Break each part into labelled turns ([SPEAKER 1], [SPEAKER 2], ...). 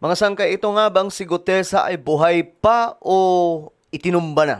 [SPEAKER 1] Mga sangkay, ito nga bang si Gutesa ay buhay pa o itinumba na?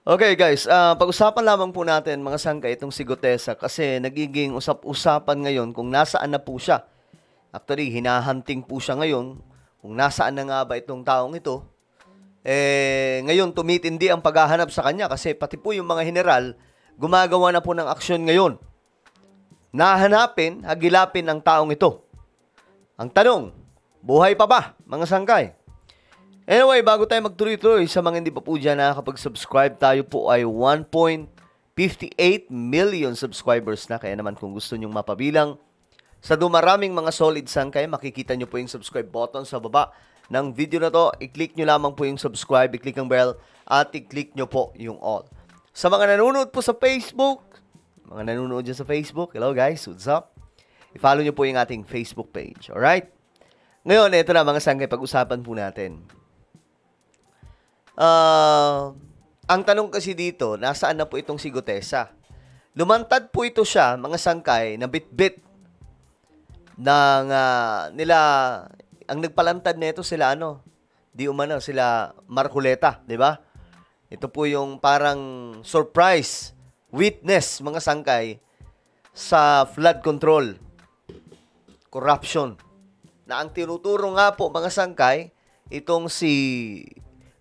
[SPEAKER 1] Okay guys, pag-usapan lamang po natin mga sangkay itong si Gutesa kasi nagiging usap-usapan ngayon kung nasaan na po siya. Actually, hinahunting po siya ngayon kung nasaan na nga ba itong taong ito. Ngayon tumitindi ang paghahanap sa kanya kasi pati po yung mga general gumagawa na po ng aksyon ngayon. Nahanapin, hagilapin ang taong ito. Ang tanong, buhay pa ba, mga sangkay? Anyway, bago tayo magtuloy-tuloy, sa mga hindi pa po dyan nakakapag-subscribe, tayo po ay 1.58 million subscribers na. Kaya naman kung gusto nyong mapabilang sa dumaraming mga solid sangkay, makikita nyo po yung subscribe button sa baba ng video na to. I-click nyo lamang po yung subscribe, i-click ang bell, at i-click nyo po yung all. Sa mga nanonood po sa Facebook, mga nanonood dyan sa Facebook, hello guys, what's up? I-follow nyo po yung ating Facebook page, alright? Ngayon, ito na mga sangkay, pag-usapan po natin. Ang tanong kasi dito, nasaan na po itong si Gutesa? Lumantad po ito siya, mga sangkay, na bit-bit ng ang nagpalantad nito sila sila Marcoleta, di ba? Ito po yung parang surprise witness, mga sangkay, sa flood control, corruption. Na ang tinuturo nga po, mga sangkay, itong si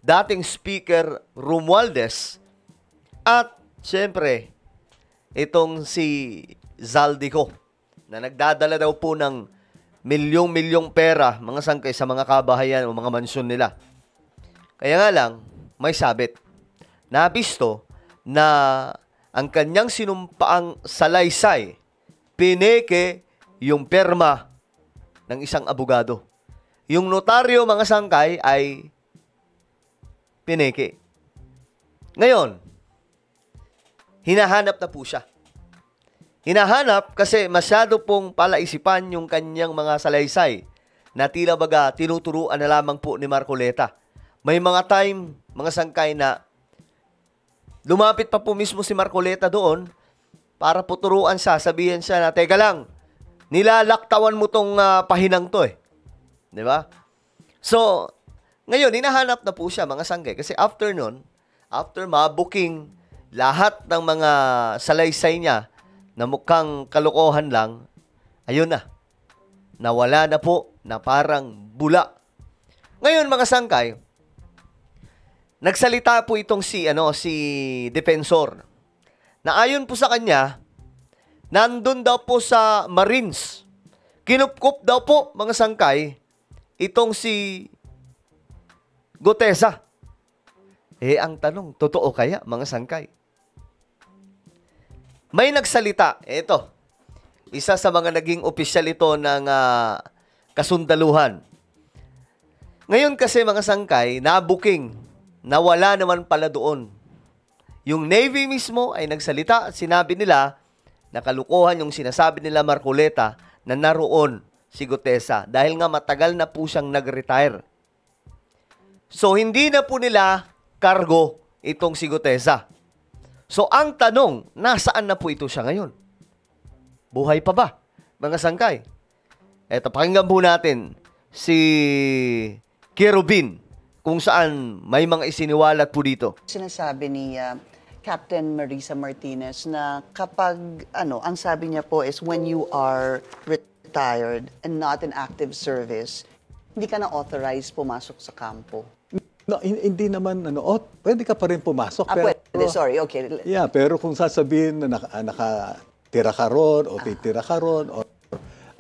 [SPEAKER 1] dating Speaker Romualdez at siyempre itong si Zaldico na nagdadala daw po ng milyong-milyong pera, mga sangkay, sa mga kabahayan o mga mansyon nila. Kaya nga lang, may sabit. Nabisto na ang kanyang sinumpaang salaysay, pineke yung perma ng isang abogado. Yung notaryo, mga sangkay, ay pineke. Ngayon, hinahanap na po siya. Hinahanap kasi masyado pong palaisipan yung kanyang mga salaysay na tila baga tinuturuan na lamang po ni Marcoleta. May mga time, mga sangkay, na lumapit pa po mismo si Marcoleta doon para puturuan siya, sabihin siya na, teka lang, nilalaktawan mo tong pahinang to eh. Di ba? So, ngayon, hinahanap na po siya, mga sangkay, kasi after nun, after ma-booking lahat ng mga salaysay niya na mukhang kalokohan lang, ayun na, nawala na po na parang bula. Ngayon, mga sangkay, nagsalita po itong si Defensor na ayon po sa kanya, nandun daw po sa Marines. Kinupkup daw po, mga sangkay, itong si Gutesa. Ang tanong, totoo kaya, mga sangkay? May nagsalita, ito, isa sa mga naging opisyal ito ng kasundaluhan. Ngayon kasi, mga sangkay, nabuking, nawala naman pala doon. Yung Navy mismo ay nagsalita at sinabi nila na kalukuhan yung sinasabi nila Marcoleta na naroon si Gutesa dahil nga matagal na po siyang nag-retire. So, hindi na po nila kargo itong si Gutesa. So, ang tanong, nasaan na po ito siya ngayon? Buhay pa ba, mga sangkay? Eto, pakinggan po natin si Kerubin, kung saan may mga isiniwalat po dito.
[SPEAKER 2] Sinasabi ni Captain Marisa Martinez na kapag, ang sabi niya po is when you are retired and not in active service, hindi ka na authorized pumasok sa kampo.
[SPEAKER 3] No, hindi naman, pwede ka pa rin pumasok.
[SPEAKER 2] Pwede, sorry, okay.
[SPEAKER 3] Yeah, pero kung sasabihin na nakatira ka ron o titira ka ron or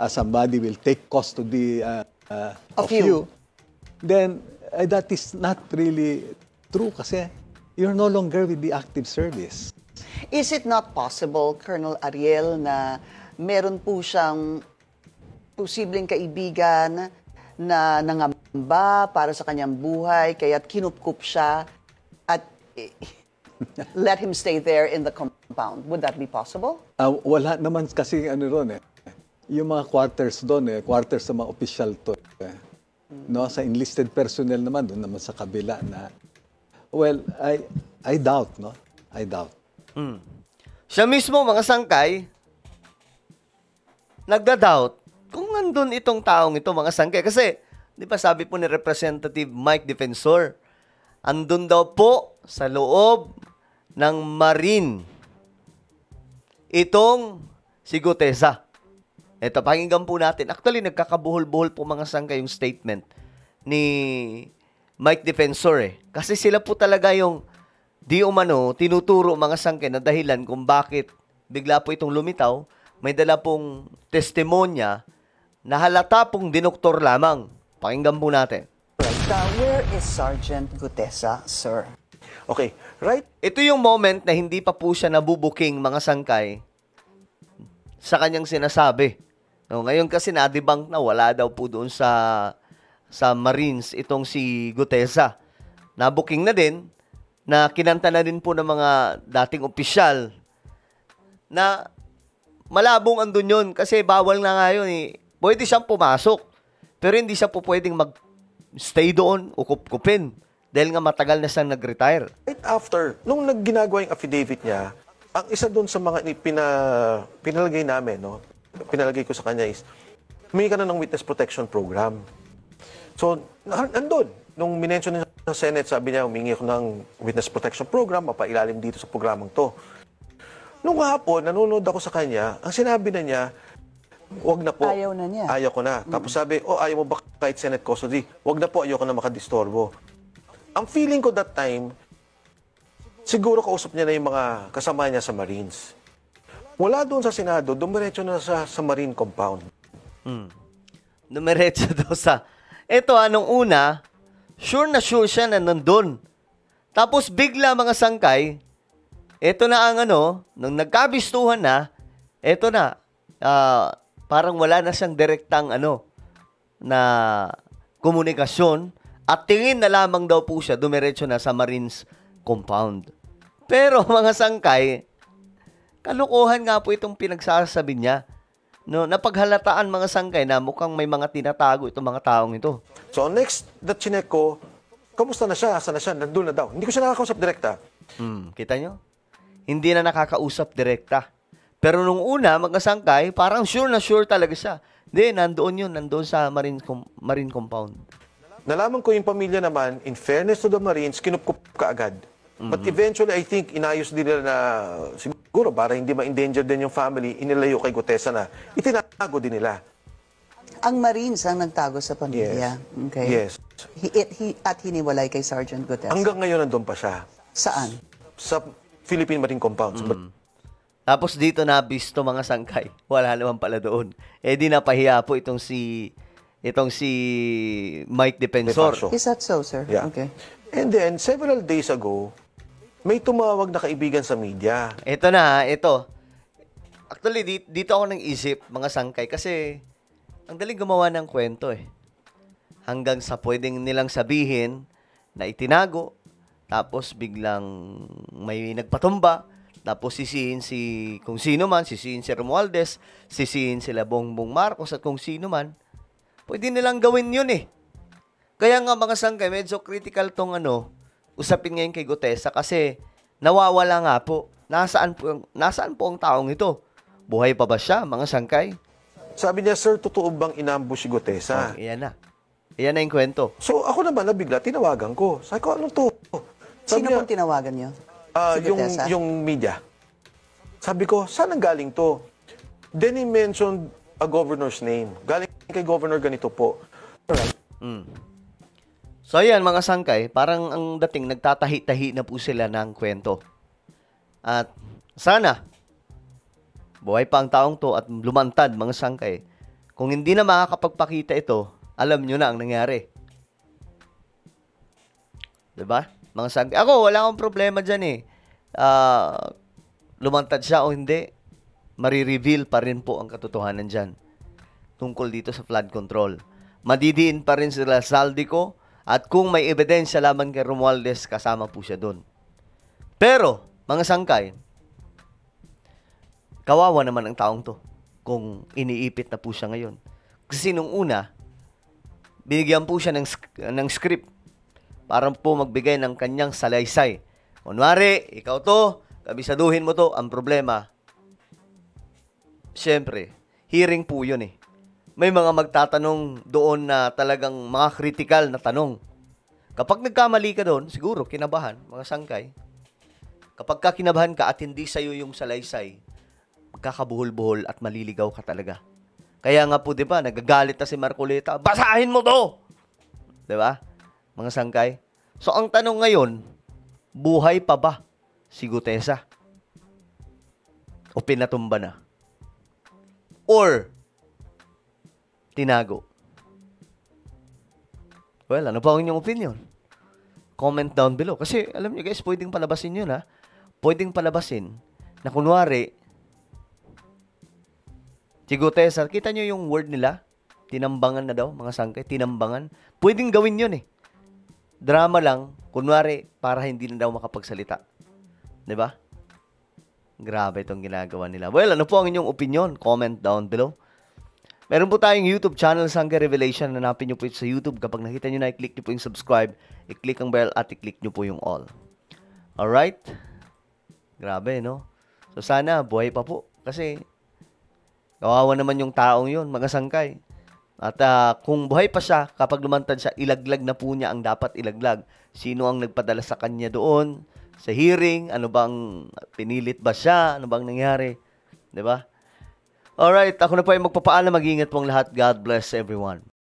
[SPEAKER 3] somebody will take custody of you, then that is not really true kasi you're no longer with the active service.
[SPEAKER 2] Is it not possible, Colonel Ariel, na meron po siyang posibleng kaibigan na nangamba para sa kanyang buhay, kaya't kinupkup siya at let him stay there in the compound? Would that be possible?
[SPEAKER 3] Wala naman kasi ron eh. Yung mga quarters doon quarters sa mga official to no, sa enlisted personnel naman doon naman sa kabila na, well, I doubt, no? I doubt.
[SPEAKER 1] siya mismo, mga sangkay, nagda-doubt kung nandun itong taong ito, mga sangkay. Kasi, di ba sabi po ni Representative Mike Defensor, andun daw po sa loob ng Marine itong si Gutesa. Ito, pakinggan po natin. Actually, nagkakabuhol-buhol po mga sangkay yung statement ni Mike Defensor eh. Kasi sila po talaga yung di umano, tinuturo mga sangkay na dahilan kung bakit bigla po itong lumitaw. May dala pong testimonya na halata pong dinoktor lamang. Pakinggan po natin.
[SPEAKER 2] Where is Sergeant Gutesa, sir?
[SPEAKER 4] Okay, right?
[SPEAKER 1] Ito yung moment na hindi pa po siya nabubuking, mga sangkay, sa kanyang sinasabi. No, ngayon kasi na-debunk na wala daw po doon sa Marines itong si Gutesa. Nabuking na din, na kinanta na din po ng mga dating opisyal na malabong andun yun kasi bawal na nga yun eh. Pwede siyang pumasok pero hindi siya po pwedeng mag-stay doon o kupkupin dahil nga matagal na siyang nag-retire.
[SPEAKER 4] Right after, nung nagginagawa yung affidavit niya, ang isa doon sa mga pinalagay namin, no? Pinalagay ko sa kanya is, humingi ka na ng witness protection program. So, andun. Nung minention niya sa Senate, sabi niya, humingi ako ng witness protection program, mapailalim dito sa programang to. Nung hapon, nanonood ako sa kanya, ang sinabi na niya, wag na po.
[SPEAKER 2] Ayaw na niya.
[SPEAKER 4] Ayaw ko na. Tapos sabi, ayaw mo ba kahit Senate custody? Wag na po, ayaw ko na makadistorbo. Ang feeling ko that time, siguro kausap niya na yung mga kasama niya sa Marines. Mula doon sa Senado, dumiretso na sa Marine compound.
[SPEAKER 1] Dumiretso daw sa... Ito, anong una, sure na sure siya na nandun. Tapos bigla, mga sangkay, ito na ang nung nagkabistuhan na, ito na, parang wala na siyang direktang na komunikasyon at tingin na lamang daw po siya, dumiretso na sa Marines compound. Pero mga sangkay, kalokohan nga po itong pinagsasabi niya. No, napaghalataan mga sangkay na mukhang may mga tinatago itong mga taong ito.
[SPEAKER 4] So next that chinek ko, kamusta na siya? Asa na siya? Nandun na daw. Hindi ko siya nakakausap direkta.
[SPEAKER 1] Kita nyo? Hindi na nakakausap direkta. Pero nung una, mga sangkay, parang sure na sure talaga siya. Hindi, nandoon yun. Nandoon sa Marine compound.
[SPEAKER 4] Nalaman ko yung pamilya naman, in fairness to the Marines, kinupkup ka agad. But eventually, I think, inayos din nila na, siguro, para hindi ma-endanger din yung family, inilayo kay Gutesa na, itinago din nila.
[SPEAKER 2] Ang Marines ang nagtago sa pamilya.
[SPEAKER 4] Yes.
[SPEAKER 2] Okay.
[SPEAKER 4] Yes.
[SPEAKER 2] At hiniwalay kay Sergeant Gutesa.
[SPEAKER 4] Hanggang ngayon, nandun pa siya.
[SPEAKER 2] Saan?
[SPEAKER 4] Sa Philippine Marine Compound.
[SPEAKER 1] Tapos dito na bisto mga sangkay. Wala naman pala doon. Eh di napahiya po itong si Mike Defensor.
[SPEAKER 4] Defensor.
[SPEAKER 2] Is that so, sir?
[SPEAKER 4] Yeah.
[SPEAKER 2] Okay.
[SPEAKER 4] And then, several days ago, may tumawag na kaibigan sa media.
[SPEAKER 1] Ito na, ito. Actually, dito ako nang isip, mga sangkay, kasi ang daling gumawa ng kwento eh. Hanggang sa pwedeng nilang sabihin na itinago, tapos biglang may nagpatumba, tapos sisihin kung sino man, sisihin si Romualdez, sisihin sila Bongbong Marcos at kung sino man. Pwede nilang gawin yun eh. Kaya nga mga sangkay, medyo critical tong usapin ngayon kay Gutesa kasi nawawala nga po. Nasaan po ang taong ito? Buhay pa ba siya, mga sangkay?
[SPEAKER 4] Sabi niya, sir, totoo bang inambush si Gutesa?
[SPEAKER 1] Iyan na. Iyan na yung kwento.
[SPEAKER 4] So, ako naman nabigla, tinawagan ko. Sabi ko, anong to?
[SPEAKER 2] Sino pong tinawagan niyo? Si Gutesa?
[SPEAKER 4] Yung media. Sabi ko, saan ang galing to? Then he mentioned a governor's name. Galing kay governor ganito po.
[SPEAKER 1] So, ayan, mga sangkay, parang ang dating nagtatahi-tahi na po sila ng kwento. At sana, buhay pa ang taong to at lumantad, mga sangkay. Kung hindi na makakapagpakita ito, alam nyo na ang nangyari. Diba? Mga sangkay. Ako, wala akong problema dyan eh. Lumantad siya o hindi, marireveal pa rin po ang katotohanan dyan. Tungkol dito sa flood control. Madidiin pa rin sila Saldico at kung may ebidensya laman kay Romualdez, kasama po siya doon. Pero, mga sangkay, kawawa naman ang taong to kung iniipit na po siya ngayon. Kasi nung una, binigyan po siya ng script para po magbigay ng kanyang salaysay. Kunwari, ikaw to, Kabisaduhin mo to, ang problema, syempre, hearing po yun eh. May mga magtatanong doon na talagang mga critical na tanong. Kapag nagkamali ka doon, siguro kinabahan, mga sangkay. Kapag ka kinabahan ka at hindi sa'yo yung salaysay, magkakabuhol-buhol at maliligaw ka talaga. Kaya nga po, di ba, nagagalit na si Marcoleta, basahin mo to! Di ba? Mga sangkay. So, ang tanong ngayon, buhay pa ba si Gutesa? O pinatumba na? Or, tinago? Well, ano pa ang inyong opinion? Comment down below. Kasi, alam niyo guys, pwedeng palabasin yun ha. Pwedeng palabasin na kunwari, si Gutesa, kita niyo yung word nila? Tinambangan na daw, mga sangkay. Tinambangan. Pwedeng gawin yun eh. Drama lang, kunwari, para hindi na daw makapagsalita. Diba? Grabe itong ginagawa nila. Well, ano po ang inyong opinion? Comment down below. Meron po tayong YouTube channel, Sangkay Revelation. Hanapin nyo po ito sa YouTube. Kapag nakita nyo na, i-click nyo po yung subscribe, i-click ang bell, at i-click nyo po yung all. Alright? Grabe, no? So, sana, buhay pa po. Kasi, kawawa naman yung taong yun, mga sangkay. At kung buhay pa siya, kapag lumantad siya, ilaglag na po niya ang dapat ilaglag. Sino ang nagpadala sa kanya doon? Sa hearing? Ano bang pinilit ba siya? Ano bang nangyari? Diba? Alright, ako na po ay magpapaalam. Mag-ingat pong lahat. God bless everyone.